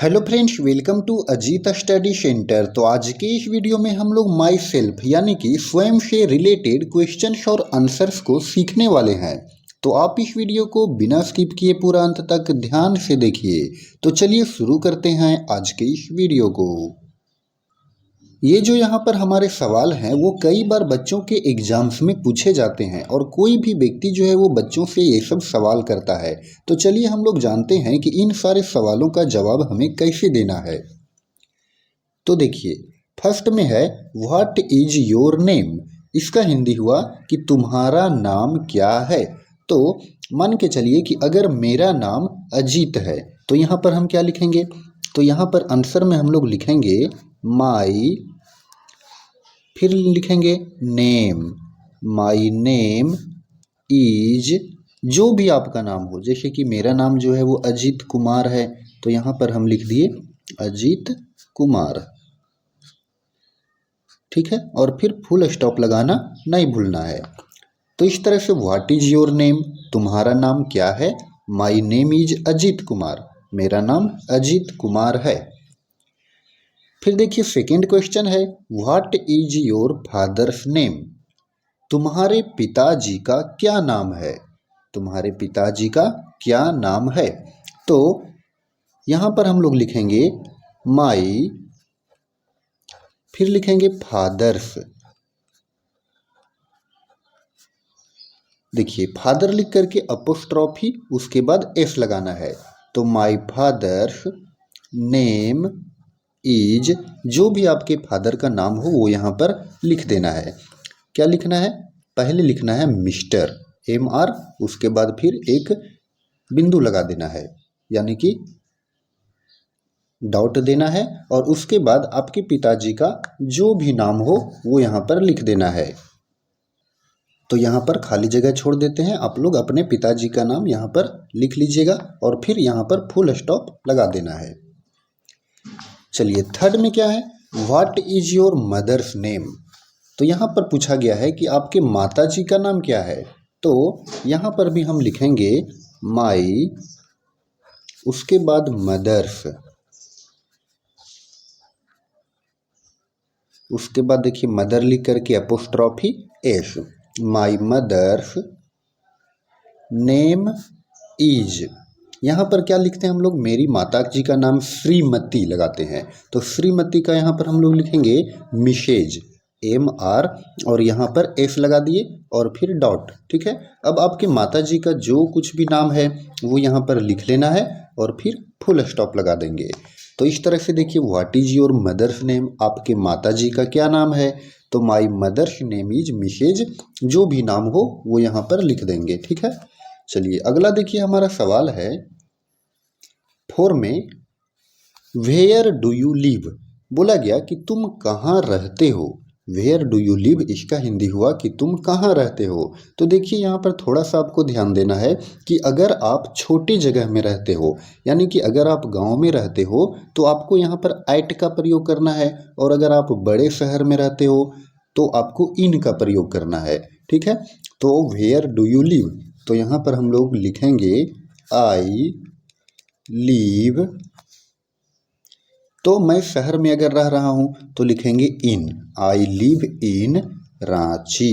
Hello friends, welcome to Ajit study centre. तो आज के इस वीडियो में हम लोग माई सेल्फ यानी कि स्वयं से रिलेटेड क्वेश्चंस और आंसर्स को सीखने वाले हैं। तो आप इस वीडियो को बिना स्किप किए पूरा अंत तक ध्यान से देखिए। तो चलिए शुरू करते हैं आज के इस वीडियो को। ये जो यहाँ पर हमारे सवाल हैं वो कई बार बच्चों के एग्जाम्स में पूछे जाते हैं और कोई भी व्यक्ति जो है वो बच्चों से ये सब सवाल करता है। तो चलिए हम लोग जानते हैं कि इन सारे सवालों का जवाब हमें कैसे देना है। तो देखिए, फर्स्ट में है व्हाट इज योर नेम। इसका हिंदी हुआ कि तुम्हारा नाम क्या है। तो मान के चलिए कि अगर मेरा नाम अजीत है तो यहाँ पर हम क्या लिखेंगे। तो यहाँ पर आंसर में हम लोग लिखेंगे माई, फिर लिखेंगे नेम। माई नेम इज, जो भी आपका नाम हो, जैसे कि मेरा नाम जो है वो अजीत कुमार है तो यहाँ पर हम लिख दिए अजीत कुमार। ठीक है, और फिर फुल स्टॉप लगाना नहीं भूलना है। तो इस तरह से व्हाट इज योर नेम, तुम्हारा नाम क्या है। My name is Ajit Kumar, मेरा नाम अजीत कुमार है। फिर देखिए सेकेंड क्वेश्चन है what is your father's name. तुम्हारे पिताजी का क्या नाम है। तुम्हारे पिताजी का क्या नाम है। तो यहाँ पर हम लोग लिखेंगे माई, फिर लिखेंगे फादर्स। देखिए फादर लिख करके अपोस्ट्रॉफी उसके बाद एस लगाना है। तो माई फादर्स नेम इज, जो भी आपके फादर का नाम हो वो यहाँ पर लिख देना है। क्या लिखना है, पहले लिखना है मिस्टर MR, उसके बाद फिर एक बिंदु लगा देना है यानी कि डॉट देना है, और उसके बाद आपके पिताजी का जो भी नाम हो वो यहाँ पर लिख देना है। तो यहाँ पर खाली जगह छोड़ देते हैं, आप लोग अपने पिताजी का नाम यहाँ पर लिख लीजिएगा और फिर यहाँ पर फुल स्टॉप लगा देना है। चलिए थर्ड में क्या है what is your mother's name. तो यहाँ पर पूछा गया है कि आपके माताजी का नाम क्या है। तो यहाँ पर भी हम लिखेंगे माई, उसके बाद मदर्स, उसके बाद देखिए मदर लिख करके apostrophe S. My mother's name is, यहाँ पर क्या लिखते हैं हम लोग, मेरी माता जी का नाम श्रीमती लगाते हैं तो श्रीमती का यहाँ पर हम लोग लिखेंगे मिसेज MR, और यहाँ पर एस लगा दिए और फिर डॉट। ठीक है, अब आपके माता जी का जो कुछ भी नाम है वो यहाँ पर लिख लेना है और फिर फुल स्टॉप लगा देंगे। तो इस तरह से देखिए what is your mother's name, आपके माता जी का क्या नाम है। तो my mother's name is Mrs, जो भी नाम हो वो यहाँ पर लिख देंगे। ठीक है, चलिए अगला देखिए हमारा सवाल है 4 में वेयर डू यू लिव। बोला गया कि तुम कहाँ रहते हो। वेयर डू यू लिव, इसका हिंदी हुआ कि तुम कहाँ रहते हो। तो देखिए यहाँ पर थोड़ा सा आपको ध्यान देना है कि अगर आप छोटी जगह में रहते हो यानी कि अगर आप गांव में रहते हो तो आपको यहाँ पर एट का प्रयोग करना है, और अगर आप बड़े शहर में रहते हो तो आपको इन का प्रयोग करना है। ठीक है, तो वेयर डू यू लिव, तो यहाँ पर हम लोग लिखेंगे आई लीव। तो मैं शहर में अगर रह रहा हूं तो लिखेंगे इन, आई लिव इन रांची।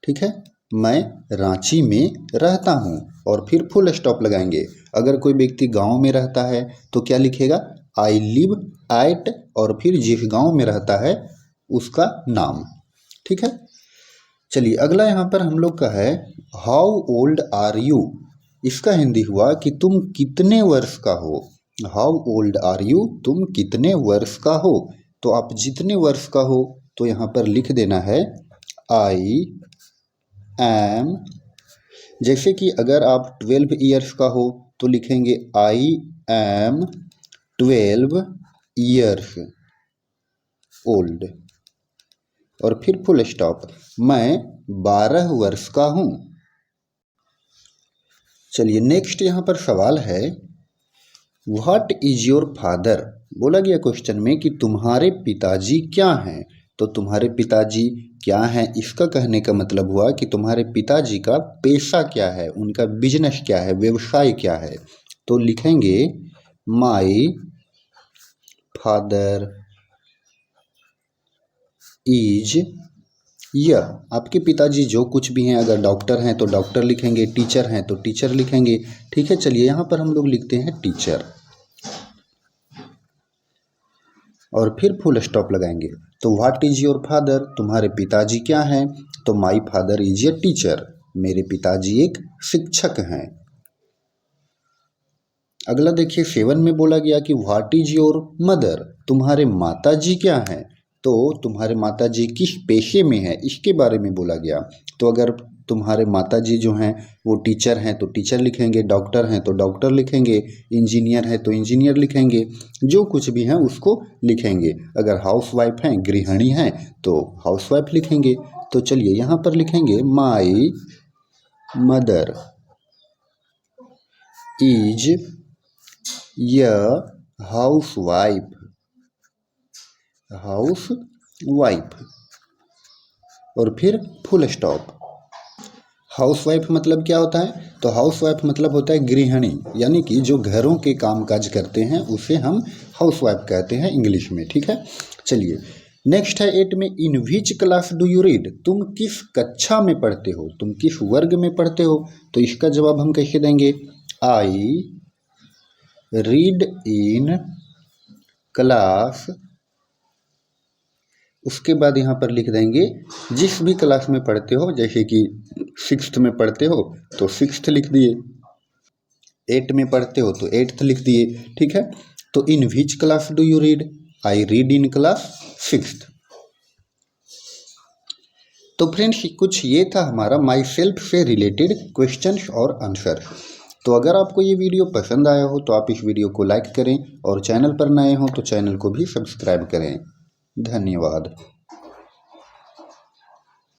ठीक है, मैं रांची में रहता हूं और फिर फुल स्टॉप लगाएंगे। अगर कोई व्यक्ति गांव में रहता है तो क्या लिखेगा, आई लिव एट और फिर जिस गांव में रहता है उसका नाम। ठीक है, चलिए अगला यहाँ पर हम लोग का है हाउ ओल्ड आर यू। इसका हिंदी हुआ कि तुम कितने वर्ष का हो। हाउ ओल्ड आर यू, तुम कितने वर्ष का हो। तो आप जितने वर्ष का हो तो यहाँ पर लिख देना है आई एम। जैसे कि अगर आप 12 ईयर्स का हो तो लिखेंगे आई एम 12 ईयर्स ओल्ड और फिर फुल स्टॉप। मैं 12 वर्ष का हूँ। चलिए नेक्स्ट यहाँ पर सवाल है व्हाट इज योर फादर। बोला गया क्वेश्चन में कि तुम्हारे पिताजी क्या हैं। तो तुम्हारे पिताजी क्या हैं, इसका कहने का मतलब हुआ कि तुम्हारे पिताजी का पेशा क्या है, उनका बिजनेस क्या है, व्यवसाय क्या है। तो लिखेंगे माई फादर इज, यह आपके पिताजी जो कुछ भी हैं, अगर डॉक्टर हैं तो डॉक्टर लिखेंगे, टीचर हैं तो टीचर लिखेंगे। ठीक है, चलिए यहाँ पर हम लोग लिखते हैं टीचर और फिर फुल स्टॉप लगाएंगे। तो व्हाट इज योर फादर, तुम्हारे पिताजी क्या हैं? तो my father is a teacher, मेरे पिताजी एक शिक्षक हैं। अगला देखिए 7 में बोला गया कि व्हाट इज योर मदर, तुम्हारे माताजी क्या हैं? तो तुम्हारे माताजी किस पेशे में है, इसके बारे में बोला गया। तो अगर तुम्हारे माताजी जो हैं वो टीचर हैं तो टीचर लिखेंगे, डॉक्टर हैं तो डॉक्टर लिखेंगे, इंजीनियर है तो इंजीनियर लिखेंगे, जो कुछ भी हैं उसको लिखेंगे। अगर हाउसवाइफ हैं, गृहिणी हैं तो हाउसवाइफ लिखेंगे। तो चलिए यहाँ पर लिखेंगे माई मदर इज य हाउसवाइफ, हाउसवाइफ और फिर फुल स्टॉप। हाउसवाइफ मतलब क्या होता है? तो हाउसवाइफ मतलब होता है गृहिणी, यानी कि जो घरों के काम काज करते हैं उसे हम हाउसवाइफ कहते हैं इंग्लिश में। ठीक है, चलिए नेक्स्ट है 8 में, in which class do you read, तुम किस कक्षा में पढ़ते हो, तुम किस वर्ग में पढ़ते हो? तो इसका जवाब हम कैसे देंगे? आई रीड इन क्लास, उसके बाद यहाँ पर लिख देंगे जिस भी क्लास में पढ़ते हो, जैसे कि 6th में पढ़ते हो तो 6th लिख दिए, 8 में पढ़ते हो तो 8th लिख दिए। ठीक है, तो in which class do you read, I read in class 6th। तो फ्रेंड्स कुछ ये था हमारा माई सेल्फ से रिलेटेड क्वेश्चंस और आंसर। तो अगर आपको ये वीडियो पसंद आया हो तो आप इस वीडियो को लाइक करें और चैनल पर नए हो तो चैनल को भी सब्सक्राइब करें। धन्यवाद।